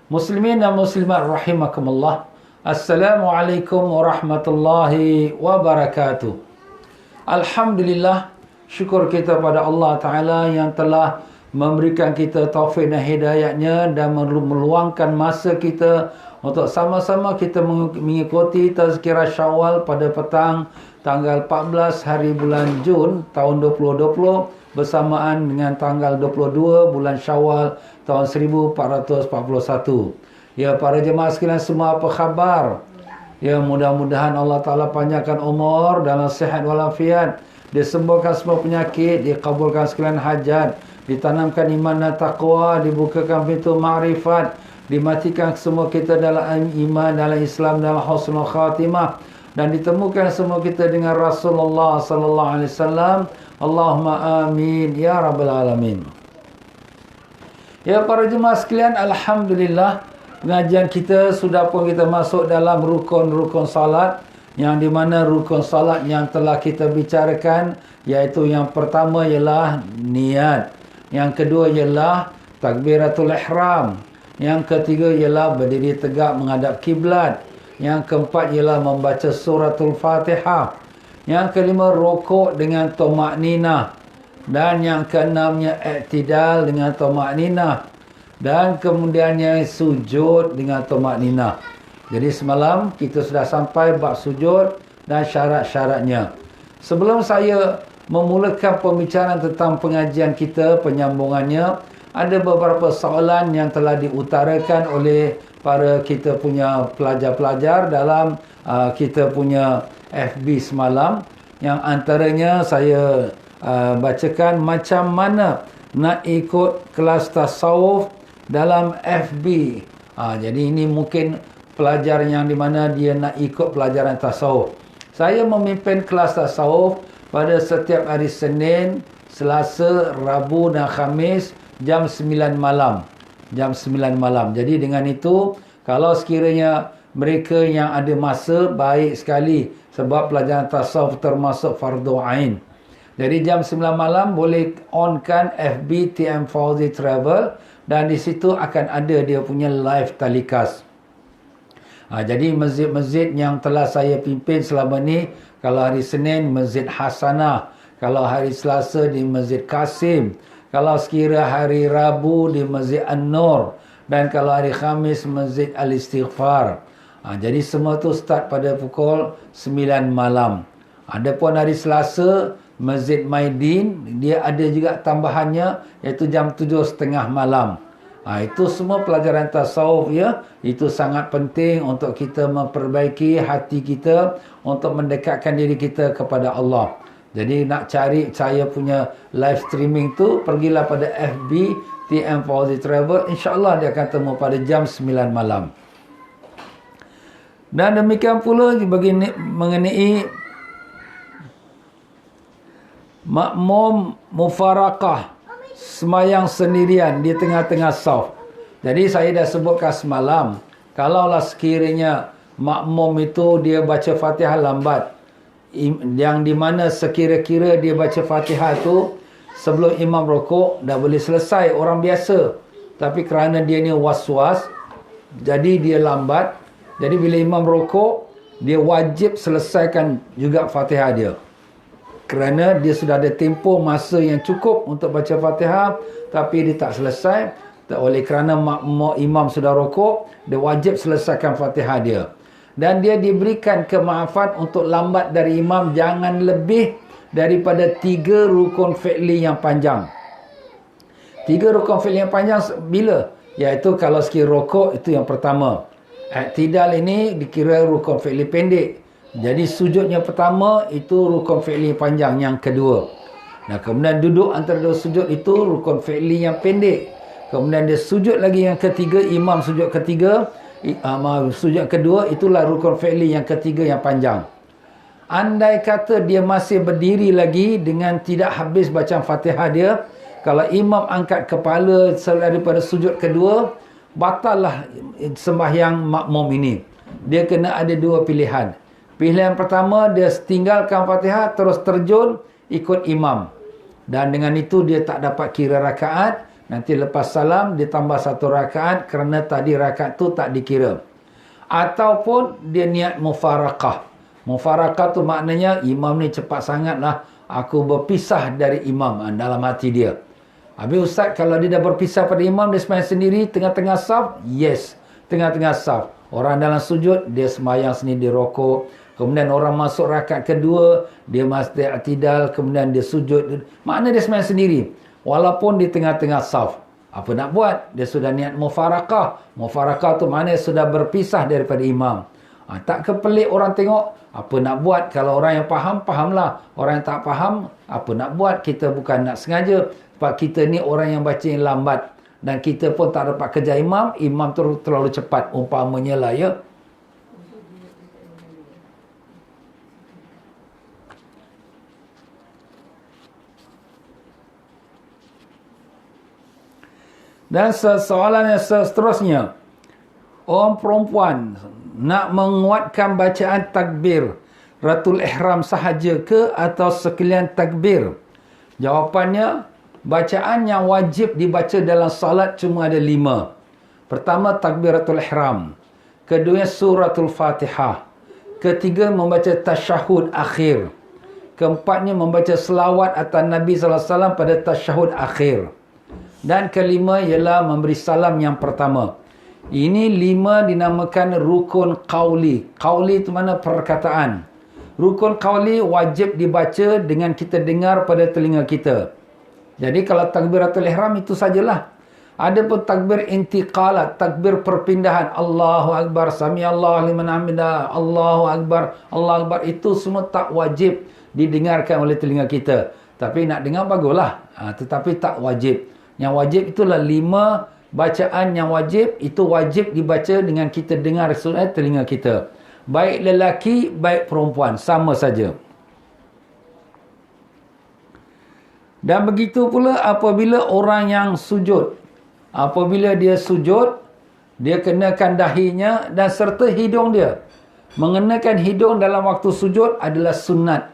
Muslimin dan muslimat rahimakumullah. Assalamualaikum warahmatullahi wabarakatuh. Alhamdulillah, syukur kita pada Allah Ta'ala yang telah memberikan kita taufik dan hidayatnya dan meluangkan masa kita untuk sama-sama kita mengikuti tazkirah Syawal pada petang tanggal 14 hari bulan Jun tahun 2020 bersamaan dengan tanggal 22 bulan Syawal tahun 1441. Ya, para jemaah sekalian semua, apa khabar? Ya, mudah-mudahan Allah Ta'ala panjangkan umur dalam sihat walafiat, disembuhkan semua penyakit, dikabulkan sekalian hajat, ditanamkan iman dan taqwa, dibukakan pintu ma'rifat, dimatikan semua kita dalam iman, dalam Islam, dalam husnul khatimah, dan ditemukan semua kita dengan Rasulullah sallallahu alaihi wasallam. Allahumma amin ya rabbal alamin. Ya, para jemaah sekalian, alhamdulillah pengajian kita sudah pun kita masuk dalam rukun-rukun salat, yang di mana rukun salat yang telah kita bicarakan iaitu yang pertama ialah niat, yang kedua ialah takbiratul ihram, yang ketiga ialah berdiri tegak menghadap kiblat, yang keempat ialah membaca suratul Fatihah, yang kelima rukuk dengan tumakninah, dan yang keenamnya i'tidal dengan tumakninah, dan kemudian yang sujud dengan tumakninah. Jadi semalam kita sudah sampai bab sujud dan syarat-syaratnya. Sebelum saya memulakan pembicaraan tentang pengajian kita, penyambungannya, ada beberapa soalan yang telah diutarakan oleh para kita punya pelajar-pelajar dalam kita punya FB semalam, yang antaranya saya bacakan macam mana nak ikut kelas tasawuf dalam FB. Jadi ini mungkin pelajar yang di mana dia nak ikut pelajaran tasawuf. Saya memimpin kelas tasawuf pada setiap hari Senin, Selasa, Rabu dan Khamis jam 9 malam. Jam 9 malam. Jadi dengan itu, kalau sekiranya mereka yang ada masa, baik sekali, sebab pelajaran tasawuf termasuk fardu ain. Jadi jam 9 malam boleh onkan FB TM Fauzi Travel, dan di situ akan ada dia punya live telecast. Jadi masjid-masjid yang telah saya pimpin selama ni, kalau hari Senin Masjid Hasanah, kalau hari Selasa di Masjid Kasim, kalau sekira hari Rabu di Masjid An-Nur, dan kalau hari Khamis Masjid Al-Istighfar. Jadi semua tu start pada pukul 9 malam. Adapun hari Selasa Masjid Maidin, dia ada juga tambahannya, iaitu jam 7.30 malam. Itu semua pelajaran tasawuf, ya. Itu sangat penting untuk kita memperbaiki hati kita, untuk mendekatkan diri kita kepada Allah. Jadi nak cari saya punya live streaming tu, pergilah pada FB TM Fauzi Travel. InsyaAllah dia akan temu pada jam 9 malam. Dan demikian pula mengenai makmum mufarakah, semayang sendirian di tengah-tengah saf. Jadi saya dah sebutkan semalam, kalaulah sekiranya makmum itu dia baca Fatihah lambat, yang di mana sekira-kira dia baca Fatihah tu sebelum imam rukuk dah boleh selesai orang biasa, tapi kerana dia ni was-was, jadi dia lambat. Jadi bila imam rukuk, dia wajib selesaikan juga Fatihah dia, kerana dia sudah ada tempoh masa yang cukup untuk baca Fatihah, tapi dia tak selesai. Oleh kerana imam sudah rukuk, dia wajib selesaikan Fatihah dia. Dan dia diberikan kemaafan untuk lambat dari imam jangan lebih daripada 3 rukun fi'li yang panjang. 3 rukun fi'li yang panjang bila? Iaitu kalau sekiranya rukuk, itu yang pertama. I'tidal ini dikira rukun fi'li pendek. Jadi sujud yang pertama itu rukun fi'li panjang, yang kedua. Nah, kemudian duduk antara dua sujud itu rukun fi'li yang pendek. Kemudian dia sujud lagi yang ketiga, imam sujud ketiga, sujud kedua, itulah rukun fi'li yang ketiga yang panjang. Andai kata dia masih berdiri lagi dengan tidak habis bacaan Fatihah dia, kalau imam angkat kepala daripada sujud kedua, batallah sembahyang makmum ini. Dia kena ada 2 pilihan. Pilihan pertama, dia tinggalkan Fatihah terus terjun ikut imam, dan dengan itu dia tak dapat kira rakaat, Nanti lepas salam ditambah 1 rakaat kerana tadi rakaat tu tak dikira. Ataupun dia niat mufaraqah. Mufaraqah tu maknanya imam ni cepat sangat lah, aku berpisah dari imam dalam hati dia. Habis ustaz, kalau dia dah berpisah pada imam, dia sembahyang sendiri tengah-tengah saf? Yes, tengah-tengah saf. Orang dalam sujud, dia sembahyang sendiri, dia rokok. Kemudian orang masuk rakaat kedua, dia masuk i'tidal, kemudian dia sujud. Makna dia sembahyang sendiri. Walaupun di tengah-tengah saf. Apa nak buat? Dia sudah niat mufaraqah. Mufaraqah tu maknanya sudah berpisah daripada imam. Tak kepelik orang tengok. Apa nak buat? Kalau orang yang faham, fahamlah. Orang yang tak faham, apa nak buat? Kita bukan nak sengaja. Sebab kita ni orang yang baca yang lambat. Dan kita pun tak dapat kejar imam. Imam tu terlalu cepat. Umpamanya lah ya. Dan soalan yang seterusnya. Orang perempuan nak menguatkan bacaan takbir Ratul Ihram sahaja ke atau sekalian takbir? Jawapannya, bacaan yang wajib dibaca dalam salat cuma ada 5. Pertama, takbiratul ihram. Kedua, suratul Fatihah. Ketiga, membaca tasyahud akhir. Keempatnya, membaca selawat atas Nabi SAW pada tasyahud akhir. Dan kelima ialah memberi salam yang pertama. Ini 5 dinamakan rukun qauli. Qauli itu mana perkataan. Rukun qauli wajib dibaca dengan kita dengar pada telinga kita. Jadi kalau takbiratul ihram itu sajalah. Ada pun takbir intiqalat, takbir perpindahan. Allahu Akbar, samiallahu liman hamidah, Allahu Akbar, Allahu Akbar. Itu semua tak wajib didengarkan oleh telinga kita. Tapi nak dengar baguslah. Tetapi tak wajib. Yang wajib itulah 5 bacaan yang wajib. Itu wajib dibaca dengan kita dengar telinga kita. Baik lelaki, baik perempuan. Sama saja. Dan begitu pula apabila orang yang sujud. Apabila dia sujud, dia kenakan dahinya dan serta hidung dia. Mengenakan hidung dalam waktu sujud adalah sunat.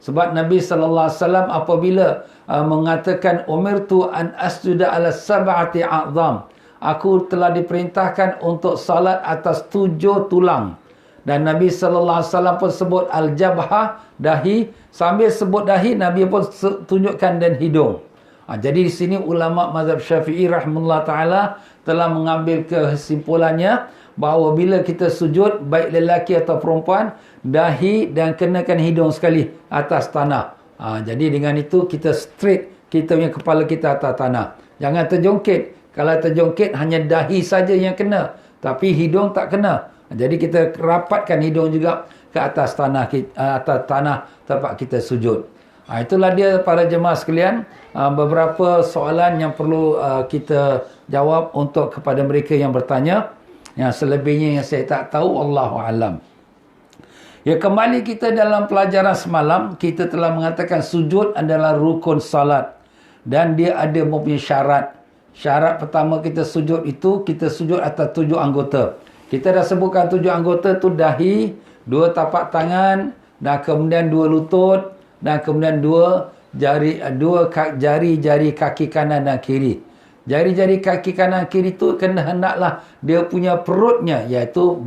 Sebab Nabi SAW apabila mengatakan umirtu an asjuda ala sab'ati a'zam. Aku telah diperintahkan untuk salat atas 7 tulang. Dan Nabi SAW pun sebut al-jabhah, dahi. Sambil sebut dahi, Nabi pun tunjukkan dan hidung. Jadi di sini ulama mazhab Syafi'i rahimahullah ta'ala telah mengambil kesimpulannya bahawa bila kita sujud, baik lelaki atau perempuan, dahi dan kenakan hidung sekali atas tanah. Jadi dengan itu kita straight, kita punya kepala kita atas tanah. Jangan terjongkit. Kalau terjongkit, hanya dahi saja yang kena. Tapi hidung tak kena. Jadi kita rapatkan hidung juga ke atas tanah tempat kita sujud. Itulah dia para jemaah sekalian, beberapa soalan yang perlu kita jawab untuk kepada mereka yang bertanya. Yang selebihnya yang saya tak tahu, Allahu a'lam. Ya, kembali kita dalam pelajaran semalam, kita telah mengatakan sujud adalah rukun salat dan dia ada mempunyai syarat. Syarat pertama kita sujud itu, kita sujud atas 7 anggota. Kita dah sebutkan 7 anggota tu dahi, 2 tapak tangan, dan kemudian 2 lutut, dan kemudian 2 jari-jari kaki kanan dan kiri. Jari-jari kaki kanan kiri tu kena hendaklah dia punya perutnya, iaitu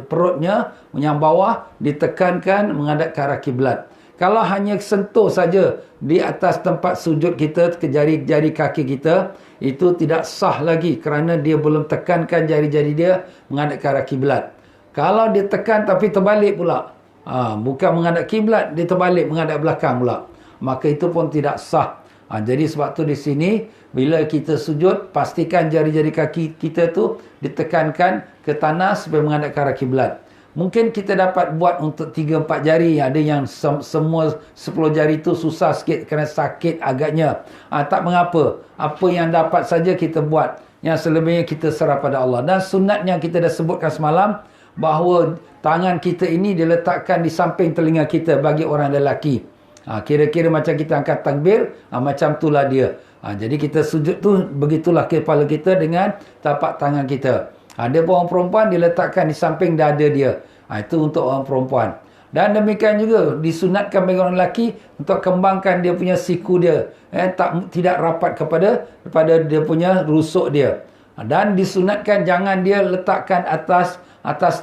perutnya yang bawah ditekankan menghadap ke arah kiblat. Kalau hanya sentuh saja di atas tempat sujud kita ke jari-jari kaki kita, itu tidak sah lagi kerana dia belum tekankan jari-jari dia menghadap ke arah kiblat. Kalau dia tekan tapi terbalik pula, bukan menghadap kiblat, dia terbalik menghadap belakang pula, maka itu pun tidak sah. Jadi sebab tu di sini bila kita sujud, pastikan jari-jari kaki kita tu ditekankan ke tanah supaya menghadap ke arah kiblat. Mungkin kita dapat buat untuk 3-4 jari. Ada yang semua 10 jari tu susah sikit kerana sakit agaknya. Tak mengapa. Apa yang dapat saja kita buat. Yang selebihnya kita serah pada Allah. Dan sunat yang kita dah sebutkan semalam, bahawa tangan kita ini diletakkan di samping telinga kita bagi orang lelaki. Kira-kira macam kita angkat takbir, macam itulah dia. Jadi kita sujud tu begitulah kepala kita dengan tapak tangan kita. Ada orang perempuan diletakkan di samping dada dia. Itu untuk orang perempuan. Dan demikian juga disunatkan bagi orang lelaki untuk kembangkan dia punya siku dia, tidak rapat kepada dia punya rusuk dia. Dan disunatkan jangan dia letakkan atas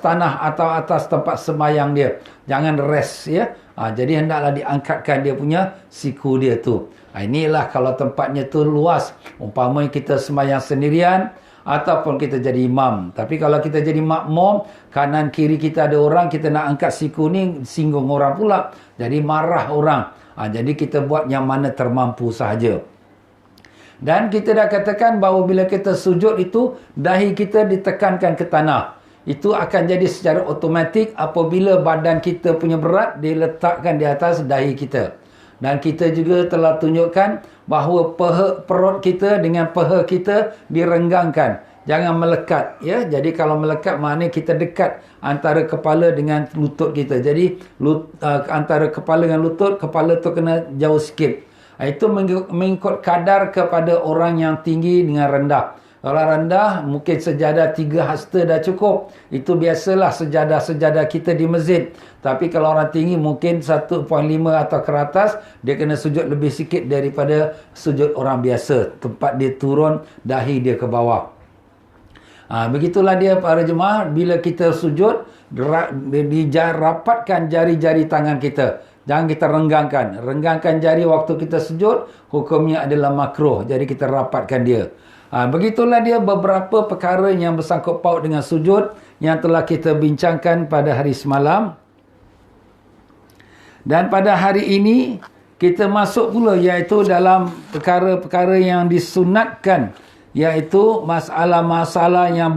tanah atau atas tempat sembahyang dia. Jangan rest, ya. Jadi hendaklah diangkatkan dia punya siku dia tu. Inilah kalau tempatnya tu luas. Umpamanya kita sembahyang sendirian ataupun kita jadi imam. Tapi kalau kita jadi makmum, kanan kiri kita ada orang, kita nak angkat siku ni, singgung orang pula. Jadi marah orang. Jadi kita buat yang mana termampu sahaja. Dan kita dah katakan bahawa bila kita sujud itu, dahi kita ditekankan ke tanah. Itu akan jadi secara automatik apabila badan kita punya berat diletakkan di atas dahi kita. Dan kita juga telah tunjukkan bahawa perut kita dengan peha kita direnggangkan. Jangan melekat, ya. Jadi kalau melekat maknanya kita dekat antara kepala dengan lutut kita. Jadi antara kepala dengan lutut, kepala tu kena jauh sikit. Itu mengikut kadar kepada orang yang tinggi dengan rendah. Kalau rendah, mungkin sejadah 3 hasta dah cukup. Itu biasalah sejadah-sejadah kita di masjid. Tapi kalau orang tinggi mungkin 1.5 atau ke atas, dia kena sujud lebih sikit daripada sujud orang biasa. Tempat dia turun, dahi dia ke bawah. Begitulah dia para jemaah. Bila kita sujud, rapatkan jari-jari tangan kita. Jangan kita renggangkan. Renggangkan jari waktu kita sujud, hukumnya adalah makruh. Jadi kita rapatkan dia. Begitulah dia beberapa perkara yang bersangkut paut dengan sujud yang telah kita bincangkan pada hari semalam. Dan pada hari ini kita masuk pula iaitu dalam perkara-perkara yang disunatkan, iaitu masalah-masalah yang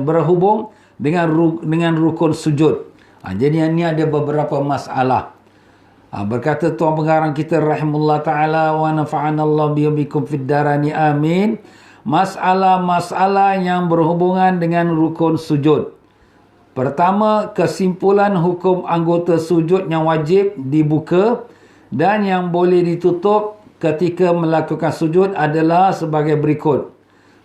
berhubung dengan rukun sujud. Jadi ini ada beberapa masalah. Berkata Tuan Pengarang kita rahimahullah ta'ala wa nafa'anallahu bikum fid darani amin. Masalah-masalah yang berhubungan dengan rukun sujud. Pertama, kesimpulan hukum anggota sujud yang wajib dibuka dan yang boleh ditutup ketika melakukan sujud adalah sebagai berikut.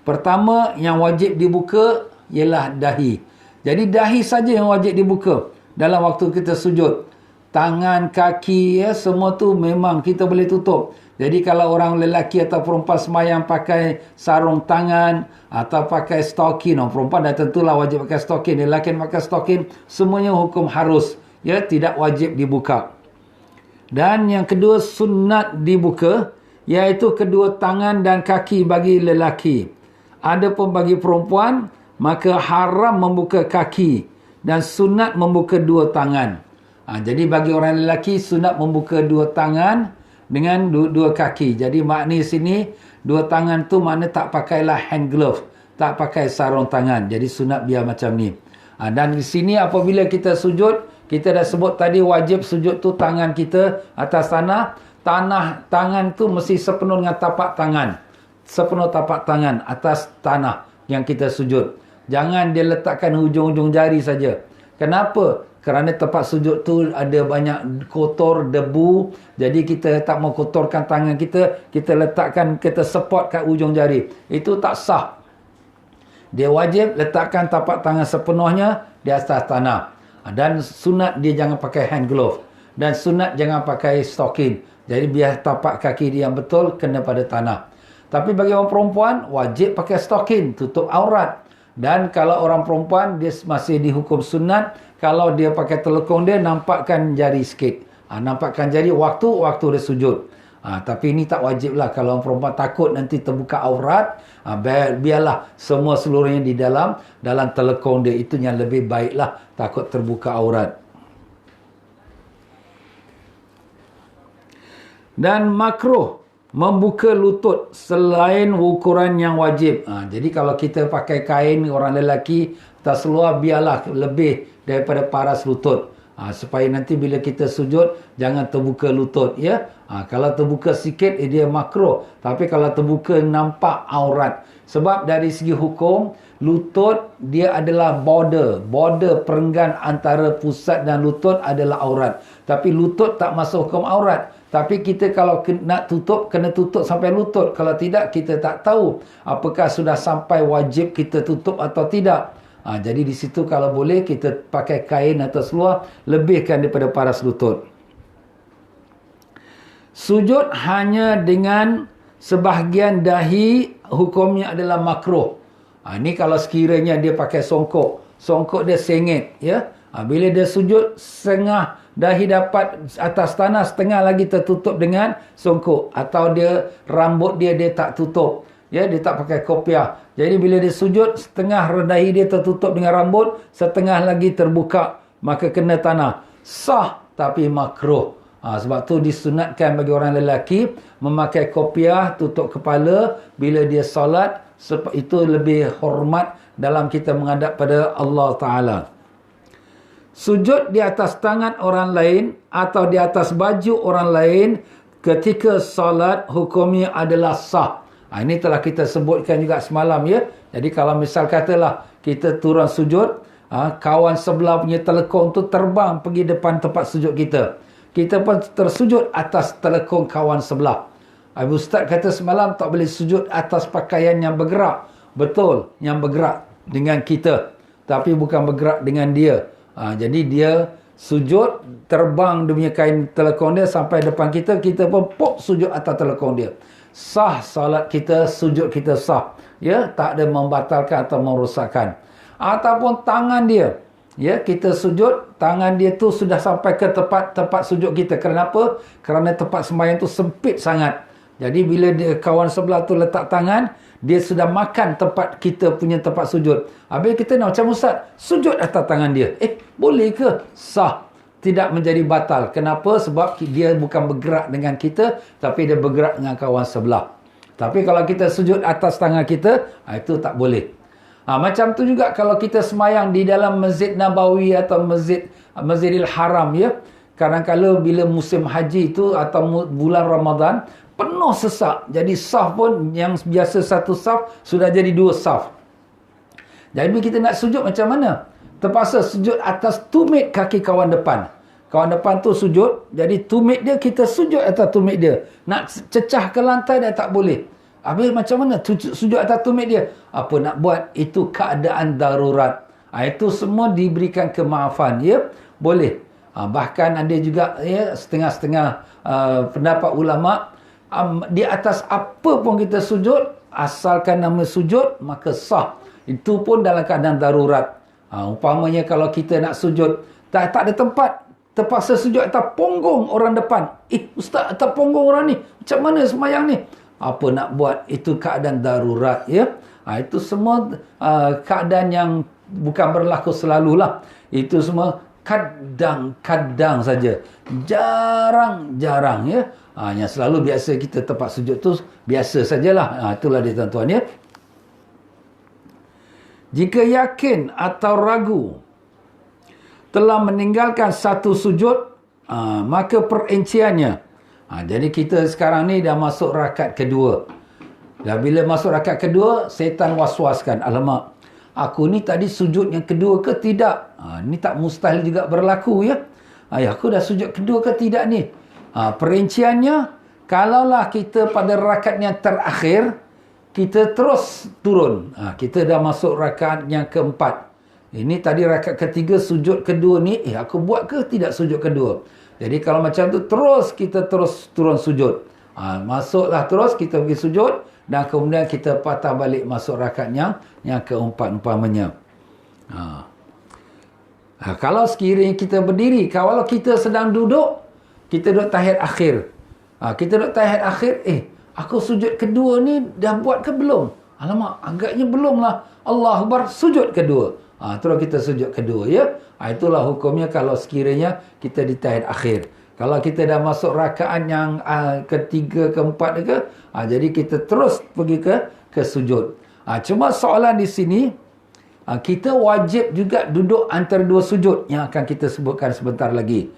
Pertama, yang wajib dibuka ialah dahi. Jadi dahi saja yang wajib dibuka dalam waktu kita sujud. Tangan, kaki, semua tu memang kita boleh tutup. Jadi kalau orang lelaki atau perempuan sembahyang pakai sarung tangan atau pakai stokin, perempuan dah tentulah wajib pakai stokin, lelaki pakai stokin, semuanya hukum harus, ya, tidak wajib dibuka. Dan yang kedua, sunat dibuka, iaitu kedua tangan dan kaki bagi lelaki. Adapun bagi perempuan, maka haram membuka kaki dan sunat membuka dua tangan. Jadi bagi orang lelaki, sunat membuka dua tangan dengan dua kaki. Jadi makna sini dua tangan tu makna tak pakailah hand glove, tak pakai sarung tangan. Jadi sunat biar macam ni. Dan di sini apabila kita sujud, kita dah sebut tadi wajib sujud tu tangan kita atas tanah. Tangan tu mesti sepenuh dengan tapak tangan. Sepenuh tapak tangan atas tanah yang kita sujud. Jangan dia letakkan hujung-hujung jari saja. Kenapa? Kerana tempat sujud tu ada banyak kotor, debu. Jadi kita tak mau kotorkan tangan kita. Kita letakkan, kita support kat ujung jari. Itu tak sah. Dia wajib letakkan tapak tangan sepenuhnya di atas tanah. Dan sunat dia jangan pakai hand glove. Dan sunat jangan pakai stocking. Jadi biar tapak kaki dia yang betul kena pada tanah. Tapi bagi orang perempuan, wajib pakai stocking. Tutup aurat. Dan kalau orang perempuan, dia masih dihukum sunat. Kalau dia pakai telekong dia, nampakkan jari sikit. Nampakkan jari waktu dia sujud. Tapi ini tak wajib lah. Kalau orang perempuan takut nanti terbuka aurat, biarlah semua seluruhnya di dalam telekong dia. Itu yang lebih baiklah, takut terbuka aurat. Dan makruh membuka lutut selain ukuran yang wajib. Jadi kalau kita pakai kain orang lelaki, tak seluar biarlah lebih daripada paras lutut. Supaya nanti bila kita sujud, jangan terbuka lutut. Ya? Kalau terbuka sikit, dia makruh. Tapi kalau terbuka, nampak aurat. Sebab dari segi hukum, lutut dia adalah border. Border perenggan antara pusat dan lutut adalah aurat. Tapi lutut tak masuk hukum aurat. Tapi kita kalau nak tutup, kena tutup sampai lutut. Kalau tidak, kita tak tahu apakah sudah sampai wajib kita tutup atau tidak. Jadi di situ kalau boleh kita pakai kain atau seluar, lebihkan daripada paras lutut. Sujud hanya dengan sebahagian dahi, hukumnya adalah makruh. Ini kalau sekiranya dia pakai songkok. Songkok dia sengit, ya. Bila dia sujud, setengah dahi dapat atas tanah, setengah lagi tertutup dengan songkok. Atau dia rambut dia tak tutup. Ya, dia tak pakai kopiah. Jadi bila dia sujud, setengah dahi dia tertutup dengan rambut, setengah lagi terbuka, maka kena tanah. Sah tapi makruh. Sebab tu disunatkan bagi orang lelaki memakai kopiah tutup kepala bila dia solat. Sebab itu lebih hormat dalam kita menghadap pada Allah Ta'ala. Sujud di atas tangan orang lain atau di atas baju orang lain ketika solat hukumnya adalah sah. Ini telah kita sebutkan juga semalam, ya. Jadi kalau misal katalah kita turun sujud, kawan sebelah punya telekong tu terbang pergi depan tempat sujud kita. Kita pun tersujud atas telekong kawan sebelah. Ustaz kata semalam tak boleh sujud atas pakaian yang bergerak. Betul, yang bergerak dengan kita. Tapi bukan bergerak dengan dia. Jadi dia sujud, terbang dia punya kain telekong dia sampai depan kita. Kita pun pop sujud atas telekong dia. Sah salat kita, sujud kita sah. Ya, tak ada membatalkan atau merosakkan. Ataupun tangan dia. Ya, kita sujud, tangan dia tu sudah sampai ke tempat sujud kita. Kenapa? Kerana tempat sembahyang tu sempit sangat. Jadi bila dia, kawan sebelah tu letak tangan, dia sudah makan tempat kita punya tempat sujud. Habis kita nak macam Ustaz, sujud atas tangan dia. Boleh ke? Sah. Tidak menjadi batal. Kenapa? Sebab dia bukan bergerak dengan kita, tapi dia bergerak dengan kawan sebelah. Tapi kalau kita sujud atas tangan kita, itu tak boleh. Macam tu juga kalau kita semayang di dalam Masjid Nabawi atau Masjidil Haram, ya. Kadang-kadang bila musim haji itu atau bulan Ramadan, penuh sesak. Jadi saf pun yang biasa satu saf sudah jadi dua saf. Jadi kita nak sujud macam mana? Terpaksa sujud atas tumit kaki kawan depan. Kawan depan tu sujud, jadi tumit dia, kita sujud atas tumit dia. Nak cecah ke lantai dah tak boleh. Habis macam mana? Sujud atas tumit dia. Apa nak buat? Itu keadaan darurat. Itu semua diberikan kemaafan. Ya, boleh. Bahkan ada juga, ya, setengah-setengah pendapat ulama, di atas apa pun kita sujud, asalkan nama sujud, maka sah. Itu pun dalam keadaan darurat. Umpamanya kalau kita nak sujud, tak ada tempat, terpaksa sujud atas punggung orang depan. Ustaz, atas punggung orang ni, macam mana semayang ni? Apa nak buat? Itu keadaan darurat, ya. Itu semua keadaan yang bukan berlaku selalulah. Itu semua kadang-kadang saja. Jarang-jarang, ya. Yang selalu biasa kita tempat sujud tu biasa sajalah. Itulah dia tuan-tuan, ya. Jika yakin atau ragu telah meninggalkan satu sujud, maka perinciannya. Jadi kita sekarang ni dah masuk rakaat kedua. Dan bila masuk rakaat kedua, setan was-waskan. Alamak, aku ni tadi sujud yang kedua ke tidak? Ni tak mustahil juga berlaku, ya. Aku dah sujud kedua ke tidak ni? Perinciannya, kalaulah kita pada rakaat yang terakhir, kita terus turun. Kita dah masuk rakaat yang keempat. Ini tadi rakaat ketiga, sujud kedua ni, aku buat ke tidak sujud kedua? Jadi kalau macam tu, kita terus turun sujud. Masuklah terus, kita pergi sujud, dan kemudian kita patah balik masuk rakaat yang keempat umpamanya. Kalau sekiranya kita berdiri, kalau kita sedang duduk, kita duduk tahiyat akhir. Kita duduk tahiyat akhir, aku sujud kedua ni dah buat ke belum? Alamak, agaknya belum lah. Allahu Akbar, sujud kedua. Terus kita sujud kedua, ya. Itulah hukumnya kalau sekiranya kita di tahiyat akhir. Kalau kita dah masuk rakaat yang ketiga, keempat ke, jadi kita terus pergi ke sujud. Cuma soalan di sini, kita wajib juga duduk antara dua sujud yang akan kita sebutkan sebentar lagi.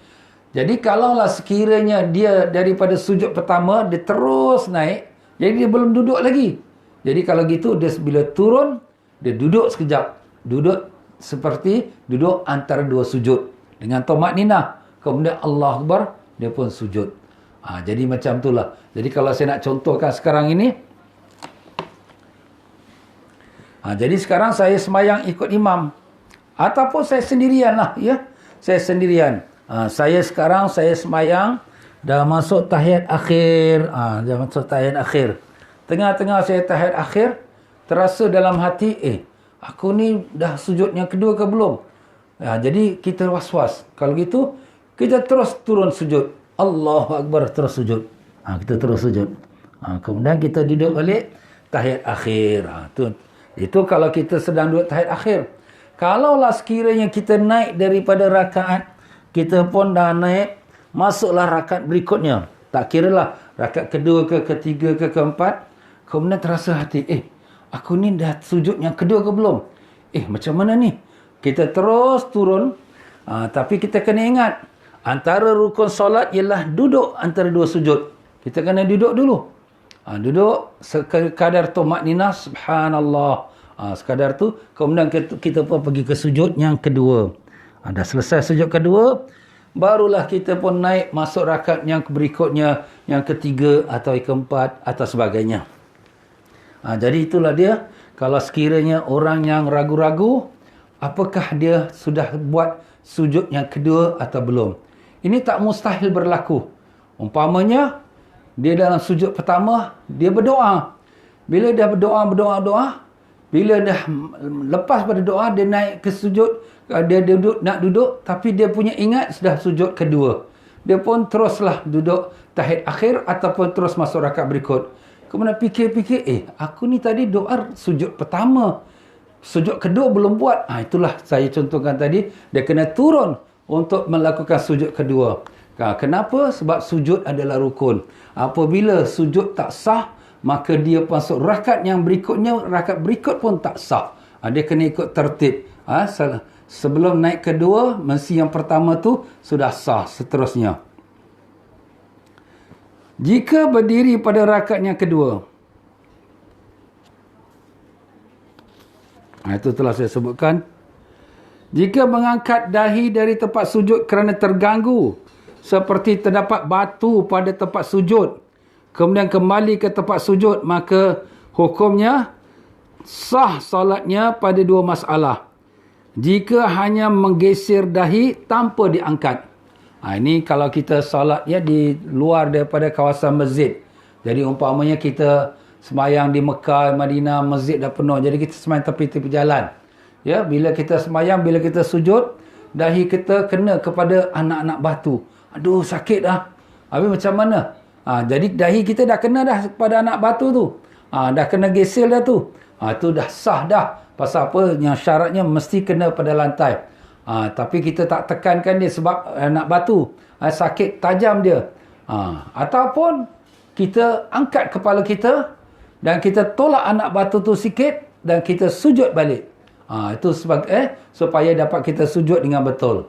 Jadi kalaulah sekiranya dia daripada sujud pertama, dia terus naik, jadi dia belum duduk lagi. Jadi kalau gitu, dia bila turun, dia duduk sekejap. Duduk seperti duduk antara dua sujud. Dengan tumakninah. Kemudian Allah Akbar, dia pun sujud. Jadi macam itulah. Jadi kalau saya nak contohkan sekarang ini. Jadi sekarang saya semayang ikut imam. Ataupun saya sendirian lah, ya. Saya sendirian. Saya sekarang, saya semayang, dah masuk tahiyat akhir. Dah masuk tahiyat akhir. Tengah-tengah saya tahiyat akhir, terasa dalam hati, aku ni dah sujud yang kedua ke belum? Jadi kita was-was. Kalau gitu, kita terus turun sujud. Allahu Akbar, terus sujud. Kita terus sujud. Kemudian kita duduk balik, tahiyat akhir. Itu kalau kita sedang duduk tahiyat akhir. Kalaulah sekiranya kita naik daripada rakaat, kita pun dah naik, masuklah rakaat berikutnya. Tak kiralah rakaat kedua ke ketiga ke keempat, kemudian terasa hati, aku ni dah sujud yang kedua ke belum? Macam mana ni? Kita terus turun, tapi kita kena ingat, antara rukun solat ialah duduk antara dua sujud. Kita kena duduk dulu. Duduk sekadar tumakninah, subhanallah. Sekadar tu, kemudian kita pun pergi ke sujud yang kedua. Dah selesai sujud kedua, barulah kita pun naik masuk rakaat yang berikutnya, yang ketiga atau yang keempat atau sebagainya. Jadi itulah dia. Kalau sekiranya orang yang ragu-ragu, apakah dia sudah buat sujud yang kedua atau belum? Ini tak mustahil berlaku. Umpamanya, dia dalam sujud pertama, dia berdoa. Bila dah berdoa, bila dah lepas pada doa, dia naik ke sujud, dia nak duduk, tapi dia punya ingat sudah sujud kedua. Dia pun teruslah duduk tahiyat akhir ataupun terus masuk rakaat berikut. Kemudian fikir-fikir, aku ni tadi doa sujud pertama, sujud kedua belum buat. Itulah saya contohkan tadi, dia kena turun untuk melakukan sujud kedua. Kenapa? Sebab sujud adalah rukun. Apabila sujud tak sah, maka dia masuk rakaat yang berikutnya, rakaat berikut pun tak sah. Dia kena ikut tertib. Sebelum naik kedua, mesti yang pertama tu sudah sah, seterusnya. Jika berdiri pada rakaat yang kedua, itu telah saya sebutkan. Jika mengangkat dahi dari tempat sujud kerana terganggu, seperti terdapat batu pada tempat sujud, kemudian kembali ke tempat sujud, maka hukumnya sah solatnya pada dua masalah. Jika hanya menggeser dahi tanpa diangkat. Ini kalau kita solat di luar daripada kawasan masjid. Jadi umpamanya kita semayang di Mekah, Madinah, masjid dah penuh. Jadi kita semayang tepi-tepi jalan. Bila kita semayang, bila kita sujud, dahi kita kena kepada anak-anak batu. Aduh, sakit dah. Habis macam mana? Jadi dahi kita dah kena dah pada anak batu tu. Dah kena gesel dah tu. Itu dah sah dah. Pasal apa? Yang syaratnya mesti kena pada lantai. Tapi kita tak tekankan dia sebab anak batu. Sakit tajam dia. Ataupun kita angkat kepala kita dan kita tolak anak batu tu sikit dan kita sujud balik. Itu supaya dapat kita sujud dengan betul.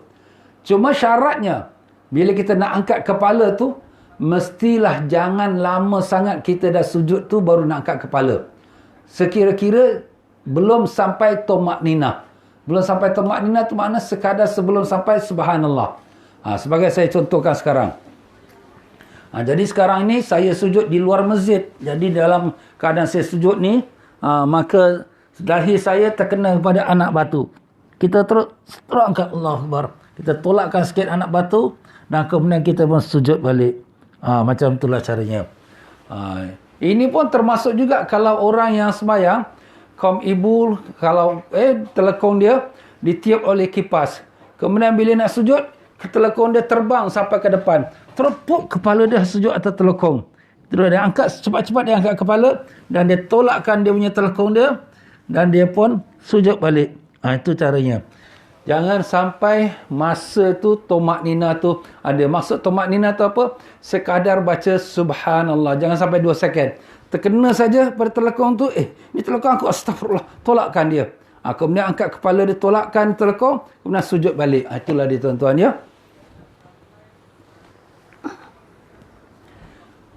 Cuma syaratnya, bila kita nak angkat kepala tu, mestilah jangan lama sangat kita dah sujud tu baru nak angkat kepala. Sekira-kira belum sampai tumakninah. Belum sampai tumakninah tu makna sekadar sebelum sampai subhanallah. Sebagai saya contohkan sekarang. Jadi sekarang ni saya sujud di luar masjid. Jadi dalam keadaan saya sujud ni, maka dahi saya terkena kepada anak batu. Kita terus angkat, Allahu Akbar. Kita tolakkan sikit anak batu dan kemudian kita pun sujud balik. Macam itulah caranya. Ini pun termasuk juga kalau orang yang sembahyang, kaum ibu, kalau telekong dia ditiup oleh kipas. Kemudian bila nak sujud, telekong dia terbang sampai ke depan. Terpuk kepala dia sujud atas telekong. Terus dia angkat, cepat-cepat dia angkat kepala dan dia tolakkan dia punya telekong dia dan dia pun sujud balik. Itu caranya. Jangan sampai masa tu tumakninah tu ada. Maksud tumakninah tu apa? Sekadar baca subhanallah. Jangan sampai 2 second. Terkena saja pada telekong tu, ni telekong aku, astagfirullah. Tolakkan dia. Kemudian angkat kepala dia, tolakkan telekong, kemudian sujud balik. Itulah dia tuan-tuan ya.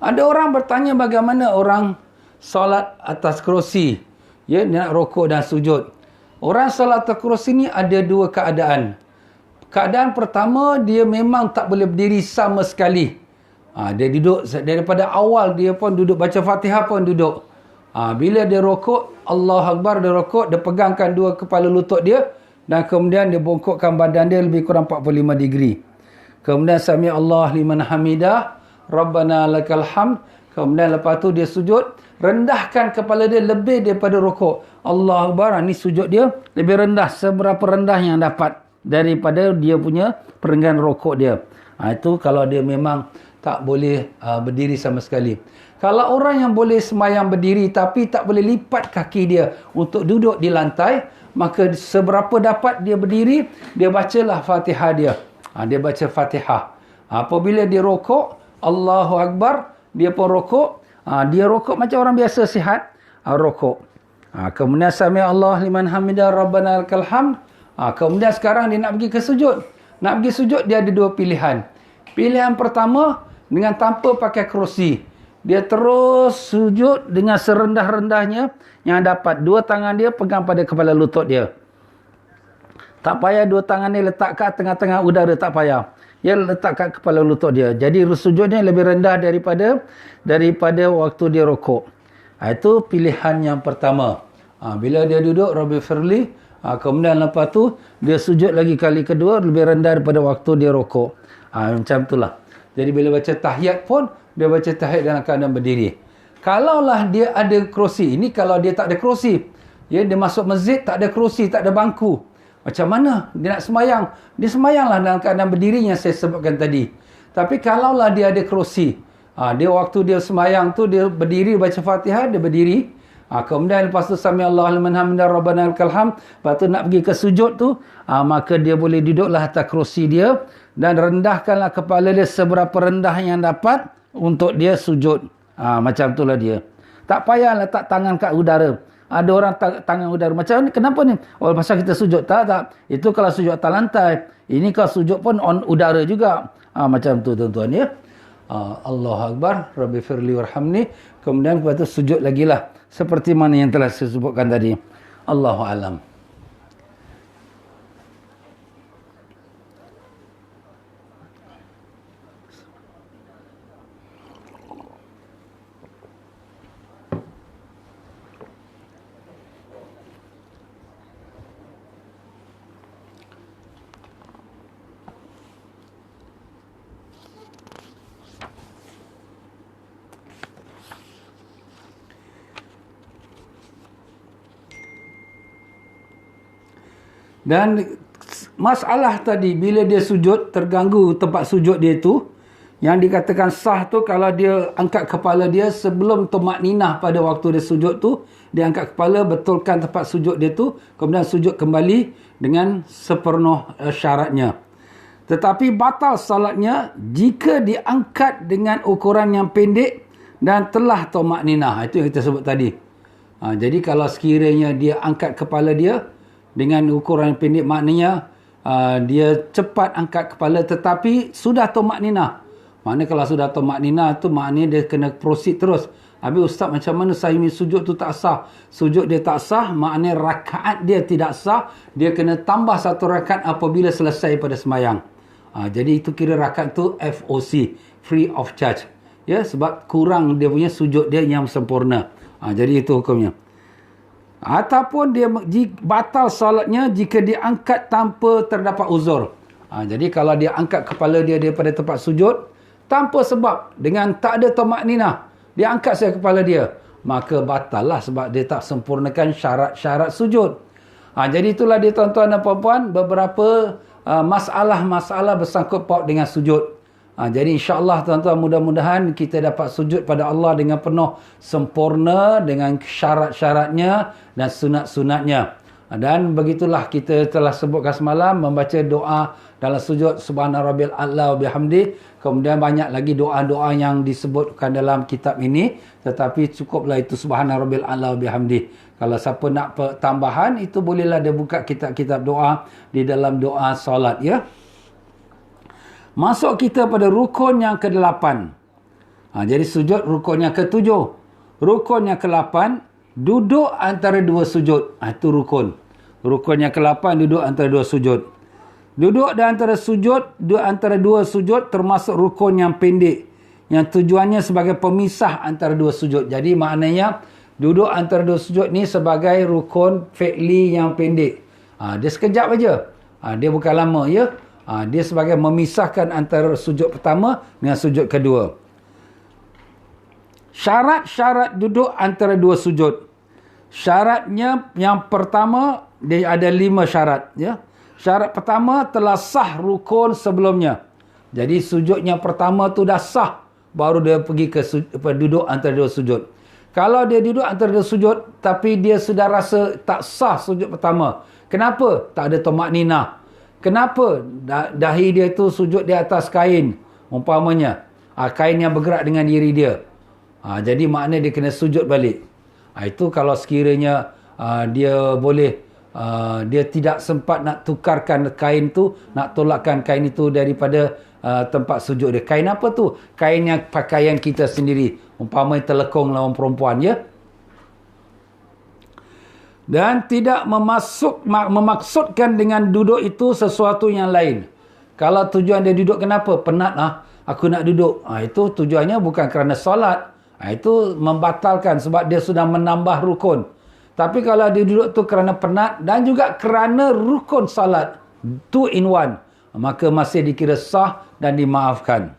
Ada orang bertanya bagaimana orang solat atas kerusi. Dia nak rokok dan sujud. Orang solat atas kerusi ni ada 2 keadaan. Keadaan pertama, dia memang tak boleh berdiri sama sekali. Dia duduk daripada awal, dia pun duduk baca Fatihah pun duduk. Bila dia rokok, Allahu Akbar, dia rokok, dia pegangkan 2 kepala lutut dia, dan kemudian dia bongkokkan badan dia lebih kurang 45 degree. Kemudian sami Allah liman hamidah, Rabbana lakal hamd. Kemudian lepas tu dia sujud, rendahkan kepala dia lebih daripada rukuk. Allahu Akbar. Ni sujud dia lebih rendah, seberapa rendah yang dapat daripada dia punya perenggan rukuk dia. Itu kalau dia memang tak boleh berdiri sama sekali. Kalau orang yang boleh semayang berdiri tapi tak boleh lipat kaki dia untuk duduk di lantai, maka seberapa dapat dia berdiri, dia bacalah Fatihah dia. Dia baca Fatihah. Apabila dia rukuk, Allahu Akbar, dia pun rukuk. Dia rukuk macam orang biasa sihat. Rukuk. Kemudian sami Allah liman hamidah, Rabbana lakal hamd. Kemudian sekarang dia nak pergi ke sujud. Nak pergi sujud, dia ada dua pilihan. Pilihan pertama, dengan tanpa pakai kerusi. Dia terus sujud dengan serendah-rendahnya yang dapat. Dua tangan dia pegang pada kepala lutut dia. Tak payah dua tangan dia letak kat tengah-tengah udara, tak payah. Dia letak kat kepala lutut dia. Jadi sujudnya lebih rendah daripada waktu dia rukuk. Itu pilihan yang pertama. Bila dia duduk, Rabbi firli. Kemudian lepas tu, dia sujud lagi kali kedua, lebih rendah daripada waktu dia rukuk. Macam itulah. Jadi bila baca tahiyat pun, dia baca tahiyat dalam keadaan berdiri. Kalaulah dia ada kerusi. Ini kalau dia tak ada kerusi. Dia masuk masjid, tak ada kerusi, tak ada bangku. Macam mana dia nak semayang? Dia semayanglah dalam keadaan berdiri yang saya sebutkan tadi. Tapi kalaulah dia ada kerusi. Dia waktu dia semayang tu, dia berdiri baca Fatihah, dia berdiri. Kemudian lepas tu sami Allah liman hamidah, Rabbana lakal hamd. Lepas tu nak pergi ke sujud tu, maka dia boleh duduklah atas kerusi dia dan rendahkanlah kepala dia seberapa rendah yang dapat untuk dia sujud. Macam itulah dia. Tak payah letak tangan kat udara. Ada orang tangan udara. Macam ni, kenapa ni? Pasal kita sujud. Tak. Itu kalau sujud atas lantai. Ini kalau sujud pun on udara juga. Macam tu tuan-tuan ya. Allahu Akbar. Rabbi firli warhamni. Kemudian lepas tu sujud lagi lah. Seperti mana yang telah saya sebutkan tadi. Allahu alam. Dan masalah tadi, bila dia sujud, terganggu tempat sujud dia tu, yang dikatakan sah tu, kalau dia angkat kepala dia sebelum tumakninah pada waktu dia sujud tu, dia angkat kepala, betulkan tempat sujud dia tu, kemudian sujud kembali dengan sepenuh syaratnya. Tetapi batal salatnya jika diangkat dengan ukuran yang pendek dan telah tumakninah. Itu yang kita sebut tadi. Jadi kalau sekiranya dia angkat kepala dia dengan ukuran pendek, maknanya dia cepat angkat kepala tetapi sudah tumakninah. Maknanya kalau sudah tumakninah tu maknanya dia kena proceed terus. Habis ustaz, macam mana saya ni sujud tu tak sah? Sujud dia tak sah, maknanya rakaat dia tidak sah. Dia kena tambah satu rakaat apabila selesai pada semayang. Jadi itu kira rakaat tu FOC, free of charge. Ya, sebab kurang dia punya sujud dia yang sempurna. Jadi itu hukumnya. Ataupun dia batal solatnya jika dia angkat tanpa terdapat uzur. Jadi kalau dia angkat kepala dia daripada tempat sujud tanpa sebab, dengan tak ada tumakninah, dia angkat saja kepala dia, maka batal lah sebab dia tak sempurnakan syarat-syarat sujud. Jadi itulah dia tuan-tuan dan puan-puan, beberapa masalah-masalah bersangkut paut dengan sujud. Jadi insya-Allah tuan-tuan, mudah-mudahan kita dapat sujud pada Allah dengan penuh sempurna, dengan syarat-syaratnya dan sunat-sunatnya. Dan begitulah kita telah sebutkan semalam, membaca doa dalam sujud subhana rabbil a'la wa bihamdi. Kemudian banyak lagi doa-doa yang disebutkan dalam kitab ini, tetapi cukuplah itu subhana rabbil a'la wa bihamdi. Kalau siapa nak tambahan, itu bolehlah dia buka kitab-kitab doa di dalam doa solat ya. Masuk kita pada rukun yang ke-8. Jadi sujud rukun yang ke-7. Rukun yang ke-8, duduk antara dua sujud. Itu rukun. Rukun yang ke-8, duduk antara dua sujud. Duduk di antara sujud, duduk antara dua sujud termasuk rukun yang pendek, yang tujuannya sebagai pemisah antara dua sujud. Jadi maknanya duduk antara dua sujud ni sebagai rukun fi'li yang pendek. Dia sekejap aja. Dia bukan lama, ya. Dia sebagai memisahkan antara sujud pertama dengan sujud kedua. Syarat-syarat duduk antara dua sujud. Syaratnya yang pertama, dia ada 5 syarat, ya. Syarat pertama, telah sah rukun sebelumnya. Jadi sujud yang pertama tu dah sah, baru dia pergi ke duduk antara dua sujud. Kalau dia duduk antara dua sujud tapi dia sudah rasa tak sah sujud pertama. Kenapa? Tak ada tomak ninah. Kenapa? Dahi dia tu sujud di atas kain, umpamanya. Kain yang bergerak dengan diri dia. Jadi makna dia kena sujud balik. Itu kalau sekiranya dia boleh, dia tidak sempat nak tukarkan kain tu, nak tolakkan kain itu daripada tempat sujud dia. Kain apa tu? Kain yang pakaian kita sendiri. Umpamanya telekong lawan perempuan, ya. Dan tidak memaksudkan dengan duduk itu sesuatu yang lain. Kalau tujuan dia duduk kenapa? Penat aku nak duduk. Itu tujuannya bukan kerana solat. Itu membatalkan sebab dia sudah menambah rukun. Tapi kalau dia duduk tu kerana penat dan juga kerana rukun salat, 2 in 1, maka masih dikira sah dan dimaafkan.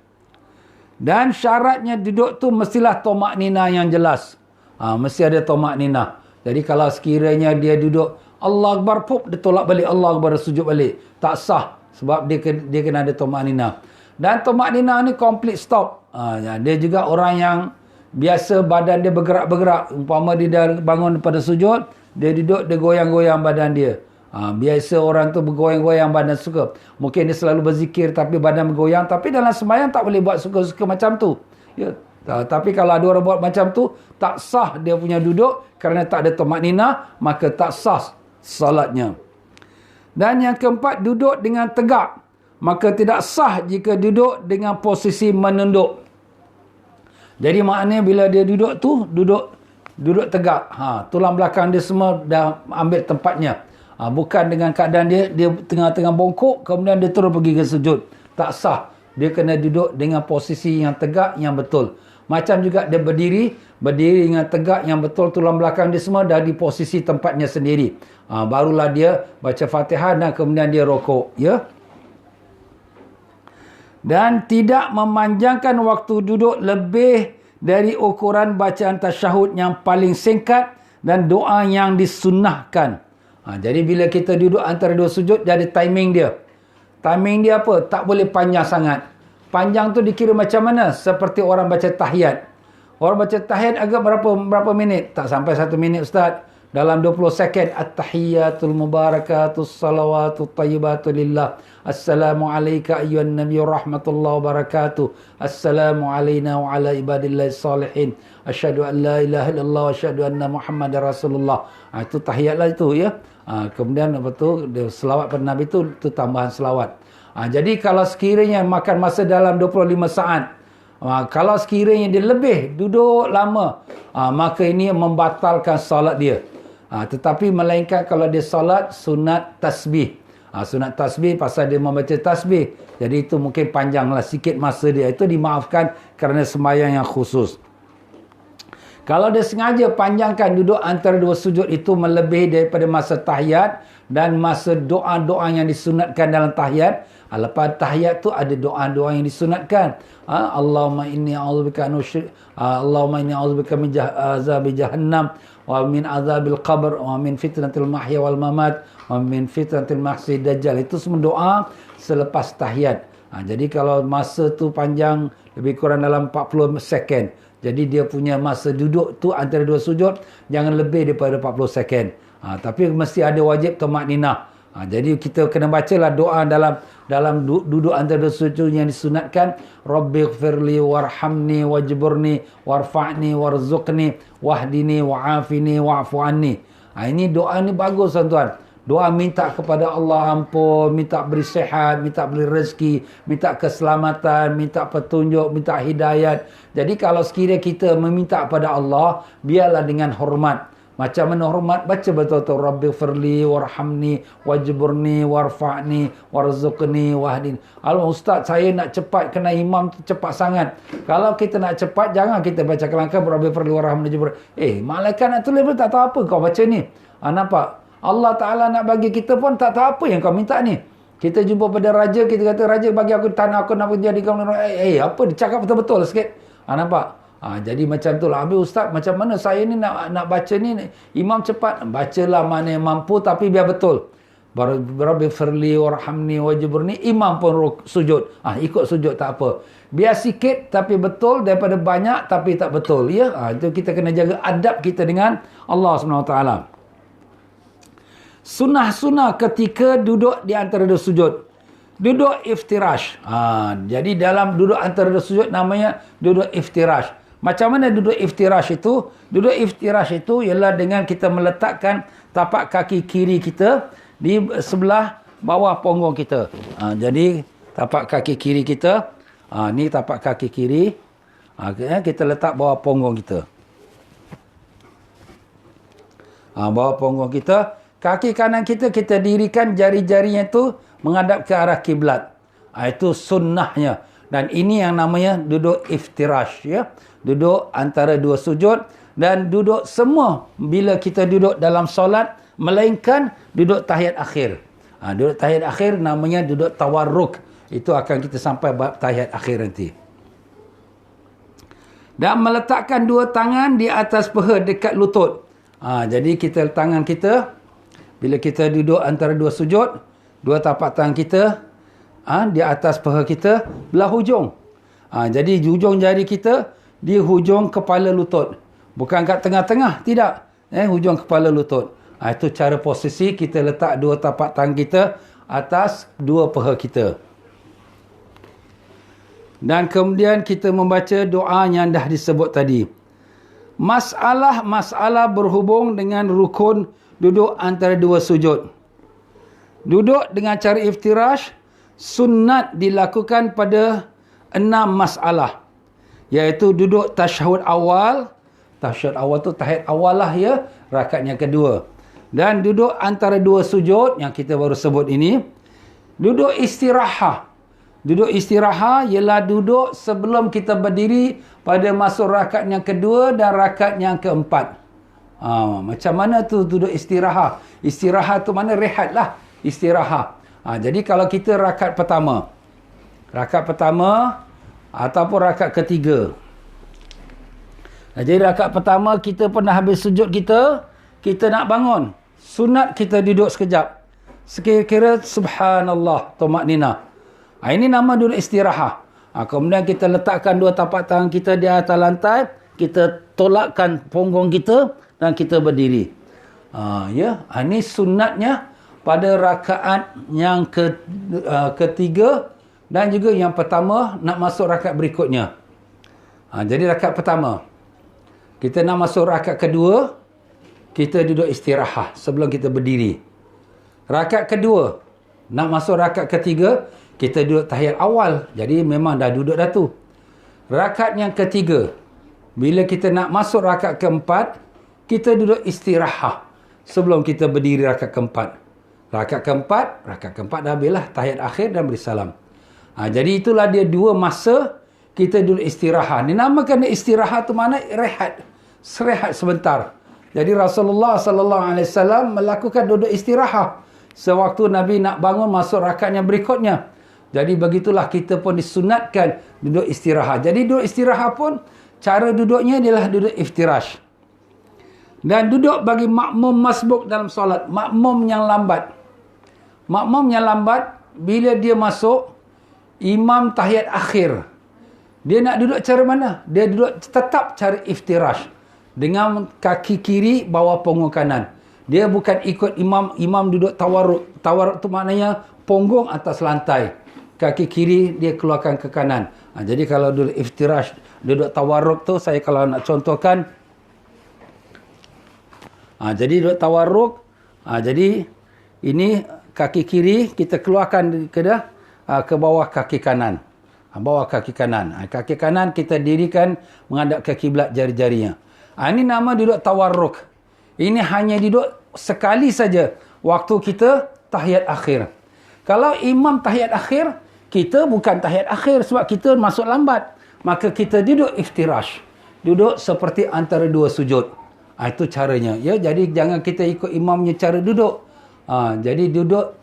Dan syaratnya duduk tu mestilah tomak nina yang jelas. Mesti ada tomak nina. Jadi kalau sekiranya dia duduk Allah Akbar, dia tolak balik, Allah Akbar, sujud balik, tak sah sebab dia kena ada tomak nina. Dan tomak nina ni complete stop. Dia juga orang yang biasa badan dia bergerak-bergerak. Umpama dia dah bangun pada sujud, dia duduk, dia goyang-goyang badan dia. Biasa orang tu bergoyang-goyang badan suka. Mungkin dia selalu berzikir tapi badan bergoyang. Tapi dalam sembahyang tak boleh buat suka-suka macam tu. Ya. Tapi kalau ada orang buat macam tu, tak sah dia punya duduk kerana tak ada tomak ninah, maka tak sah salatnya. Dan yang keempat, duduk dengan tegak. Maka tidak sah jika duduk dengan posisi menunduk. Jadi maknanya bila dia duduk tu, duduk tegak. Tulang belakang dia semua dah ambil tempatnya. Bukan dengan keadaan dia tengah-tengah bongkok, kemudian dia terus pergi ke sujud. Tak sah. Dia kena duduk dengan posisi yang tegak, yang betul. Macam juga dia berdiri dengan tegak yang betul, tulang belakang dia semua dah di posisi tempatnya sendiri. Barulah dia baca Fatihah dan kemudian dia rokok, ya. Dan tidak memanjangkan waktu duduk lebih dari ukuran bacaan tasyahud yang paling singkat dan doa yang disunnahkan. Jadi bila kita duduk antara dua sujud, dia ada timing dia. Timing dia apa? Tak boleh panjang sangat. Panjang tu dikira macam mana? Seperti orang baca tahiyat. Orang baca tahiyat agak berapa minit? Tak sampai 1 minit, Ustaz. Dalam 20 second. At-tahiyyatul mubarakatus salawatut tayyibatu lillah. Assalamu alayka ayyuhan nabiyyu rahmatullahi wabarakatuh. Assalamu alayna wa ala ibadillahi salihin. Asyhadu an la ilaha illallah wa asyhadu anna Muhammadar Rasulullah. Itu tahiyatlah itu, ya. Kemudian apa tu? Selawat pada Nabi tu tambahan selawat. Jadi kalau sekiranya makan masa dalam 25 saat, kalau sekiranya dia lebih duduk lama, maka ini membatalkan solat dia. Tetapi melainkan kalau dia solat sunat tasbih. Sunat tasbih pasal dia membaca tasbih. Jadi itu mungkin panjanglah sikit masa dia. Itu dimaafkan kerana sembahyang yang khusus. Kalau dia sengaja panjangkan duduk antara dua sujud itu melebihi daripada masa tahiyat dan masa doa-doa yang disunatkan dalam tahiyat. Lepas tahiyat tu ada doa-doa yang disunatkan. Allahumma inni a'udzubika Allahumma inni a'udzubika min azabi jahannam wa min azabil qabr wa min fitnatil mahya wal mamat wa min fitnatil mahsi dajjal. Itu semua doa selepas tahiyat. Jadi kalau masa tu panjang, lebih kurang dalam 40 second. Jadi dia punya masa duduk tu antara dua sujud jangan lebih daripada 40 second. Tapi mesti ada wajib tomak ninah. Jadi kita kena bacalah doa dalam duduk antara dua sujud yang disunatkan. Rabbighfirli warhamni wajburni warfa'ni warzuqni wahdini wa'afini wa'fu anni. Ini doa ni bagus, tuan-tuan. Doa minta kepada Allah ampun, minta beri sihat, minta beri rezeki, minta keselamatan, minta petunjuk, minta hidayat. Jadi kalau sekiranya kita meminta kepada Allah, biarlah dengan hormat. Macam mana hormat? Baca betul-betul. Rabbighfirli warhamni wajburni warfa'ni warzuqni wahdini. Ustaz, saya nak cepat, kena imam tu cepat sangat. Kalau kita nak cepat, jangan kita baca kelangkah Rabbighfirli warhamni wajburni. Malaikat nak tulis pun tak tahu apa kau baca ni. Nampak? Allah Ta'ala nak bagi kita pun tak tahu apa yang kau minta ni. Kita jumpa pada raja, kita kata, raja bagi aku tanah, aku nak jadikan apa, dia cakap betul-betul sikit. Nampak? Jadi macam tu lah. Habis ustaz, macam mana saya ni nak baca ni, imam cepat. Bacalah mana yang mampu, tapi biar betul. Rabbi firli warhamni wajburni, imam pun sujud. Ikut sujud tak apa. Biar sikit tapi betul daripada banyak tapi tak betul. Ya, itu kita kena jaga adab kita dengan Allah SWT. Sunnah-sunnah ketika duduk di antara dua sujud. Duduk iftirash. Jadi dalam duduk antara dua sujud namanya duduk iftirash. Macam mana duduk iftirash itu? Duduk iftirash itu ialah dengan kita meletakkan tapak kaki kiri kita di sebelah bawah punggung kita. Jadi tapak kaki kiri kita, ni tapak kaki kiri, kita letak bawah punggung kita. Bawah punggung kita. Kaki kanan kita dirikan jari-jarinya itu menghadap ke arah kiblat. Itu sunnahnya. Dan ini yang namanya duduk iftirash, ya. Duduk antara dua sujud, dan duduk semua bila kita duduk dalam solat, melainkan duduk tahiyat akhir. Duduk tahiyat akhir namanya duduk tawarruk. Itu akan kita sampai bab tahiyat akhir nanti. Dan meletakkan dua tangan di atas paha dekat lutut. Jadi tangan kita, bila kita duduk antara dua sujud, dua tapak tangan kita di atas paha kita, belah hujung. Jadi hujung jari kita di hujung kepala lutut. Bukan kat tengah-tengah, tidak. Hujung kepala lutut. Itu cara posisi kita letak dua tapak tangan kita atas dua paha kita. Dan kemudian kita membaca doa yang dah disebut tadi. Masalah berhubung dengan rukun duduk antara dua sujud. Duduk dengan cara iftirash, sunnat dilakukan pada 6 masalah. Iaitu duduk tasyahud awal. Tasyahud awal tu tahiyat awal lah, ya. Rakaat yang kedua. Dan duduk antara dua sujud yang kita baru sebut ini. Duduk istirahat. Duduk istirahat ialah duduk sebelum kita berdiri pada masuk rakaat yang kedua dan rakaat yang keempat. Macam mana tu duduk istirahat? Istirahat tu mana? Rehat lah. Istirahat. Jadi kalau kita rakaat pertama ataupun rakaat ketiga. Jadi rakaat pertama kita pernah habis sujud kita nak bangun. Sunat kita duduk sekejap. Sekira-kira subhanallah, tumakninah. Ini nama duduk istirahat. Kemudian kita letakkan dua tapak tangan kita di atas lantai. Kita tolakkan punggung kita dan kita berdiri. Ini sunatnya pada rakaat yang ketiga dan juga yang pertama nak masuk rakaat berikutnya. Jadi rakaat pertama. Kita nak masuk rakaat kedua, kita duduk istirahat sebelum kita berdiri. Rakaat kedua, nak masuk rakaat ketiga, kita duduk tahiyat awal. Jadi memang dah duduk dah tu. Rakaat yang ketiga, bila kita nak masuk rakaat keempat, kita duduk istirahat sebelum kita berdiri rakaat keempat. Rakaat keempat dah habislah tahiyat akhir dan beri salam. Jadi itulah dia dua masa kita duduk istirahat. Dinamakan istirahat tu mana? Rehat. Serehat sebentar. Jadi Rasulullah SAW melakukan duduk istirahat sewaktu Nabi nak bangun masuk rakaat yang berikutnya. Jadi begitulah kita pun disunatkan duduk istirahat. Jadi duduk istirahat pun cara duduknya adalah duduk iftirash. Dan duduk bagi makmum masbuk dalam solat. Makmum yang lambat. Makmum yang lambat, bila dia masuk, imam tahiyat akhir. Dia nak duduk cara mana? Dia duduk tetap cara iftirash. Dengan kaki kiri bawah punggung kanan. Dia bukan ikut imam. Imam duduk tawarruk. Tawarruk tu maknanya punggung atas lantai. Kaki kiri dia keluarkan ke kanan. Jadi kalau duduk iftirash, duduk tawarruk tu, saya kalau nak contohkan. Jadi duduk tawarruk. Jadi ini kaki kiri kita keluarkan ke bawah kaki kanan. Bawah kaki kanan. Kaki kanan kita dirikan menghadap ke kiblat jari-jarinya. Ini nama duduk tawarruk. Ini hanya duduk sekali saja waktu kita tahiyat akhir. Kalau imam tahiyat akhir, kita bukan tahiyat akhir sebab kita masuk lambat. Maka kita duduk iftirash. Duduk seperti antara dua sujud. Itu caranya. Ya, jadi jangan kita ikut imamnya cara duduk. Jadi duduk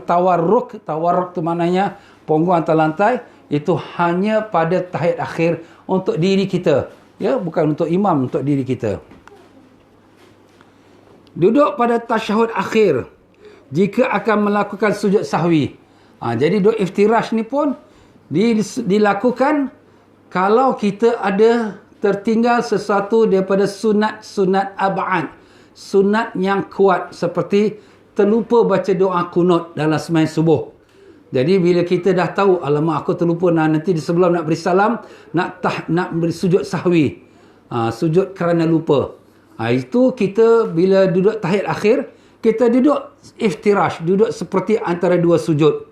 tawarruk tu maknanya punggung atas lantai, itu hanya pada tahiyat akhir untuk diri kita. Ya, bukan untuk imam, untuk diri kita. Duduk pada tasyahud akhir jika akan melakukan sujud sahwi. Jadi duduk iftirash ni pun dilakukan kalau kita ada tertinggal sesuatu daripada sunat ab'ad. Sunat yang kuat seperti terlupa baca doa kunut dalam sembahyang subuh. Jadi bila kita dah tahu, alamak aku terlupa nanti sebelum nak beri salam, nak beri sujud sahwi. Sujud kerana lupa. Itu kita bila duduk tahiyat akhir, kita duduk iftirash, duduk seperti antara dua sujud.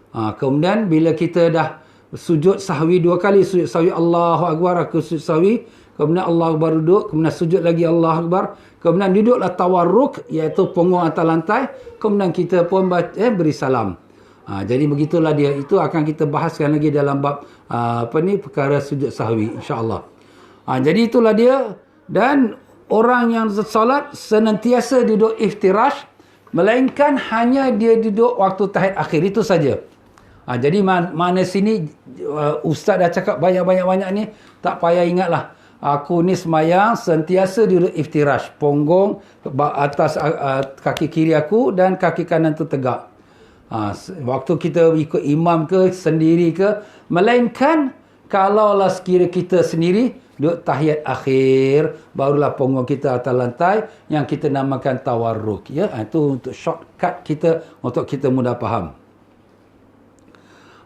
Kemudian bila kita dah sujud sahwi 2 kali, sujud sahwi Allahu Akbar, aku sujud sahwi, kemudian Allah Akbar duduk, kemudian sujud lagi Allah Akbar, kemudian duduklah tawarruk, iaitu punggung atas lantai, kemudian kita pun beri salam. Jadi begitulah dia. Itu akan kita bahaskan lagi dalam bab perkara sujud sahwi, insya-Allah. Jadi itulah dia. Dan orang yang solat senantiasa duduk iftirash, melainkan hanya dia duduk waktu tahiyat akhir, itu saja. Jadi mana sini ustaz dah cakap banyak-banyak ni, tak payah ingatlah. Aku ni semayang sentiasa duduk iftirash, punggung atas kaki kiri aku dan kaki kanan tu tegak. Waktu kita ikut imam ke sendiri ke, melainkan kalaulah sekira kita sendiri duduk tahiyat akhir, barulah punggung kita atas lantai, yang kita namakan tawarruk. Ya, itu untuk shortcut kita, untuk kita mudah faham.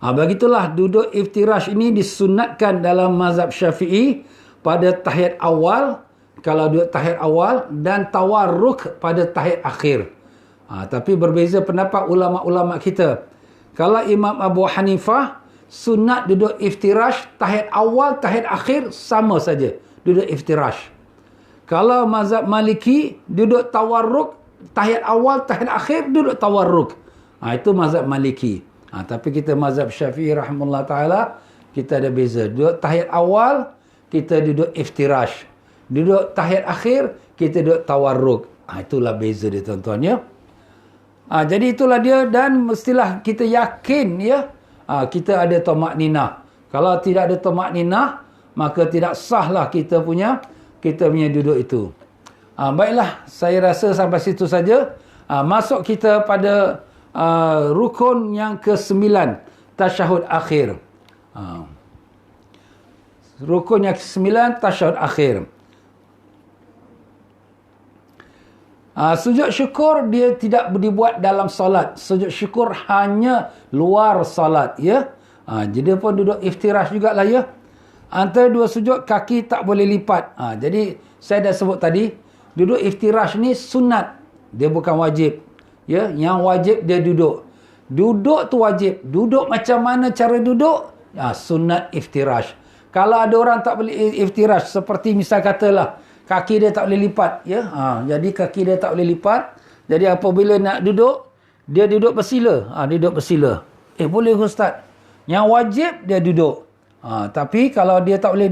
Begitulah duduk iftirash ini disunatkan dalam mazhab Syafi'i pada tahiyat awal, kalau duduk tahiyat awal, dan tawarruk pada tahiyat akhir. Tapi berbeza pendapat ulama-ulama kita. Kalau Imam Abu Hanifah, sunat duduk iftirash tahiyat awal, tahiyat akhir sama saja, duduk iftirash. Kalau mazhab Maliki, duduk tawarruk tahiyat awal, tahiyat akhir duduk tawarruk. Itu mazhab Maliki. Tapi kita mazhab Syafi'i rahimahullah ta'ala, kita ada beza. Duduk tahiyat awal, kita duduk iftirash. Duduk tahiyat akhir, kita duduk tawarruk. Itulah beza dia, tuan-tuan, ya. Jadi itulah dia, dan mestilah kita yakin, ya, kita ada tamakninah. Kalau tidak ada tamakninah, maka tidak sahlah kita punya duduk itu. Baiklah, saya rasa sampai situ saja. Masuk kita pada rukun yang ke-9, tasyahud akhir. Rukun yang ke-9, tasyahud akhir. Sujud syukur dia tidak dibuat dalam solat. Sujud syukur hanya luar solat, ya. Jadi pun duduk iftirash jugalah, ya. Antara dua sujud kaki tak boleh lipat. Jadi saya dah sebut tadi, duduk iftirash ni sunat, dia bukan wajib. Ya, yang wajib dia duduk. Duduk tu wajib. Duduk macam mana cara duduk? Sunat iftirash. Kalau ada orang tak boleh iftirash, seperti misal katalah kaki dia tak boleh lipat, ya. Jadi kaki dia tak boleh lipat. Jadi apabila nak duduk, dia duduk bersila. Duduk bersila. Boleh ustaz. Yang wajib dia duduk. Tapi kalau dia tak boleh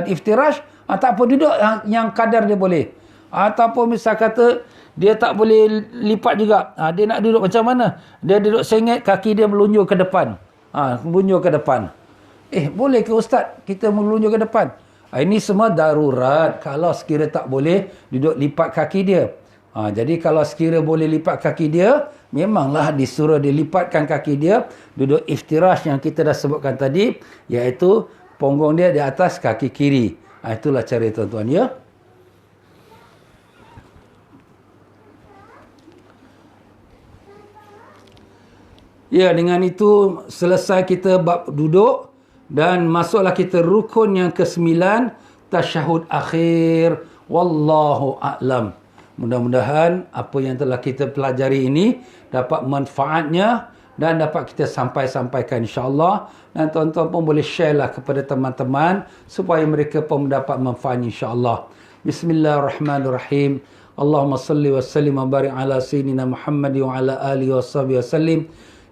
iftirash, tak apa, duduk yang kadar dia boleh. Ataupun misal kata dia tak boleh lipat juga. Dia nak duduk macam mana? Dia duduk sengit, kaki dia melunjur ke depan. Melunjur ke depan. Boleh ke ustaz kita melunjur ke depan? Ini semua darurat. Kalau sekira tak boleh duduk lipat kaki dia. Jadi kalau sekira boleh lipat kaki dia, memanglah disuruh dilipatkan kaki dia. Duduk iftirash yang kita dah sebutkan tadi, iaitu punggung dia di atas kaki kiri. Itulah cara, tuan-tuan, ya. Ya, dengan itu selesai kita bab duduk dan masuklah kita rukun yang ke-9, tasyahud akhir. Wallahu a'lam. Mudah-mudahan apa yang telah kita pelajari ini dapat manfaatnya dan dapat kita sampaikan insya-Allah, dan tuan-tuan pun boleh share lah kepada teman-teman supaya mereka pun mendapat manfaat insya-Allah. Bismillahirrahmanirrahim. Allahumma salli wa sallim wa barik ala sayyidina Muhammad wa ala alihi washabihi wasallim.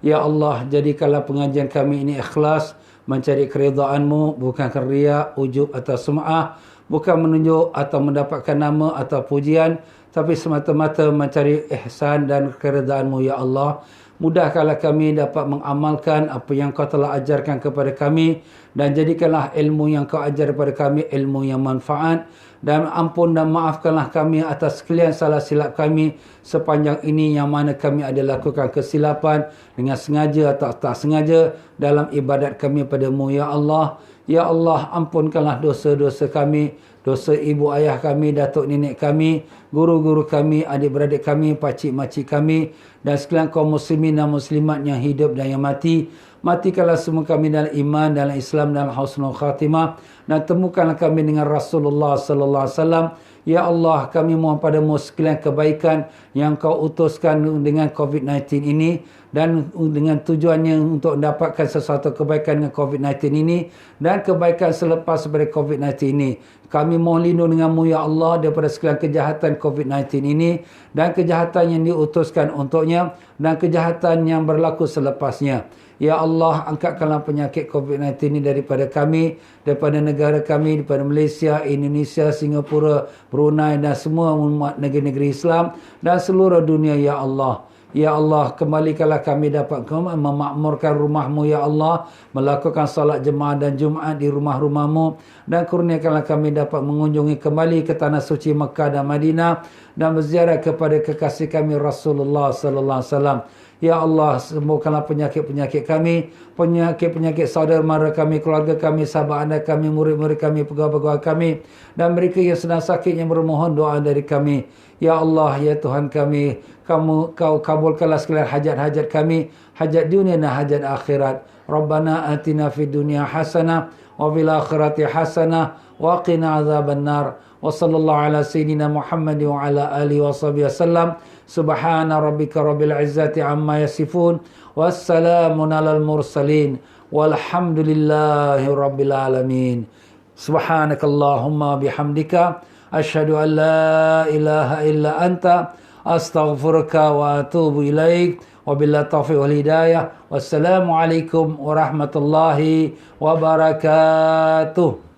Ya Allah, jadikanlah pengajian kami ini ikhlas, mencari keridhaan-Mu, bukan riya, ujub atau sum'ah. bukan menunjuk atau mendapatkan nama atau pujian, tapi semata-mata mencari ihsan dan keredaan-Mu ya Allah. Mudahkanlah kami dapat mengamalkan apa yang Kau telah ajarkan kepada kami, dan jadikanlah ilmu yang Kau ajar kepada kami ilmu yang manfaat. Dan ampun dan maafkanlah kami atas sekalian salah silap kami sepanjang ini, yang mana kami ada lakukan kesilapan dengan sengaja atau tak sengaja dalam ibadat kami padamu ya Allah. Ya Allah, ampunkanlah dosa-dosa kami, dosa ibu ayah kami, datuk nenek kami, guru-guru kami, adik-beradik kami, pakcik-makcik kami, dan sekalian kaum muslimin dan muslimat yang hidup dan yang mati. Matikanlah semua kami dalam iman, dalam Islam, dalam husnul khatimah, dan temukanlah kami dengan Rasulullah sallallahu alaihi wasallam. Ya Allah, kami mohon padamu sekalian kebaikan yang Kau utuskan dengan COVID-19 ini, dan dengan tujuannya untuk mendapatkan sesuatu kebaikan dengan COVID-19 ini dan kebaikan selepas daripada COVID-19 ini. Kami mohon lindung dengan-Mu ya Allah daripada sekalian kejahatan COVID-19 ini, dan kejahatan yang diutuskan untuknya, dan kejahatan yang berlaku selepasnya. Ya Allah, angkatkanlah penyakit COVID-19 ini daripada kami, daripada negara kami, daripada Malaysia, Indonesia, Singapura, Brunei dan semua negeri-negeri Islam dan seluruh dunia ya Allah. Ya Allah, kembalikanlah kami dapat memakmurkan rumah-Mu ya Allah, melakukan salat jemaah dan Jumaat di rumah-rumah-Mu, dan kurniakanlah kami dapat mengunjungi kembali ke tanah suci Mekah dan Madinah dan berziarah kepada kekasih kami Rasulullah sallallahu alaihi wasallam. Ya Allah, sembuhkanlah penyakit-penyakit kami, penyakit-penyakit saudara mara kami, keluarga kami, sahabat anda kami, murid-murid kami, pegawai-pegawai kami, dan mereka yang sedang sakit yang bermohon doa dari kami. Ya Allah, ya Tuhan kami, Kau kabulkanlah sekalian hajat-hajat kami, hajat dunia dan hajat akhirat. Rabbana atina fid dunya hasanah wa fil akhirati hasanah wa qina azabannar. Wa sallallahu ala sayyidina Muhammad wa ala alihi wa sahbihi wasallam. Subhana rabbika rabbil izzati amma yasifun. Wassalamun alal mursalin. Walhamdulillahi rabbil alamin. Subhanakallahumma bihamdika asyhadu an la ilaha illa anta astaghfiruka wa atubu ilaik. Wabillahi taufiq wal hidayah. Wassalamualaikum warahmatullahi wabarakatuh.